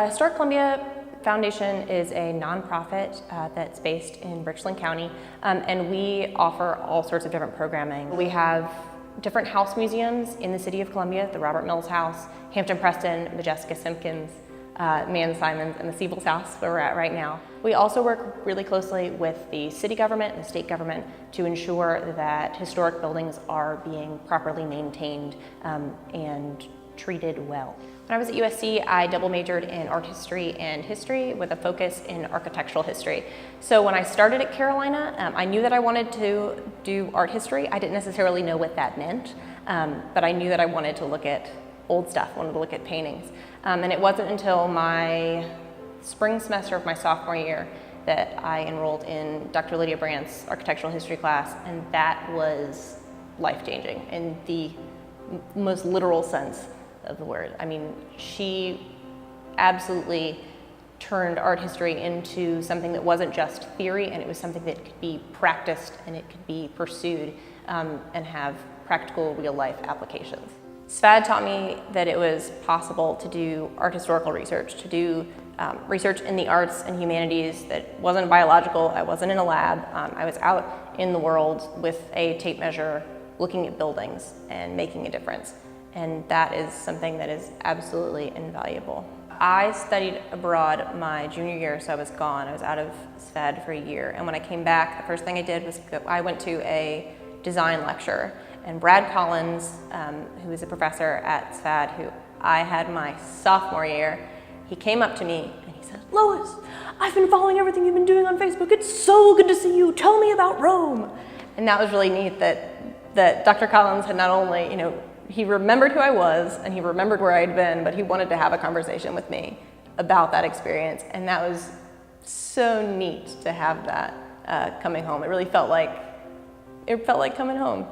Historic Columbia Foundation is a nonprofit that's based in Richland County, and we offer all sorts of different programming. We have different house museums in the city of Columbia, the Robert Mills House, Hampton Preston, the Jessica Simpkins, Man Simons, and the Siebel's House, where we're at right now. We also work really closely with the city government and the state government to ensure that historic buildings are being properly maintained and treated well. When I was at USC, I double majored in art history and history with a focus in architectural history. So when I started at Carolina, I knew that I wanted to do art history. I didn't necessarily know what that meant, but I knew that I wanted to look at old stuff, wanted to look at paintings. And it wasn't until my spring semester of my sophomore year that I enrolled in Dr. Lydia Brandt's architectural history class, and that was life-changing in the most literal sense of the word. I mean, she absolutely turned art history into something that wasn't just theory, and it was something that could be practiced and it could be pursued and have practical real-life applications. SFAD taught me that it was possible to do art historical research, to do research in the arts and humanities that wasn't biological. I wasn't in a lab. I was out in the world with a tape measure, looking at buildings and making a difference. And that is something that is absolutely invaluable. I studied abroad my junior year, so I was gone. I was out of SFAD for a year. And when I came back, the first thing I did was I went to a design lecture. And Brad Collins, who is a professor at SFAD, who I had my sophomore year, he came up to me and he said, "Lois, I've been following everything you've been doing on Facebook. It's so good to see you. Tell me about Rome." And that was really neat that Dr. Collins had not only, he remembered who I was and he remembered where I'd been, but he wanted to have a conversation with me about that experience. And that was so neat to have that coming home. It really felt like coming home.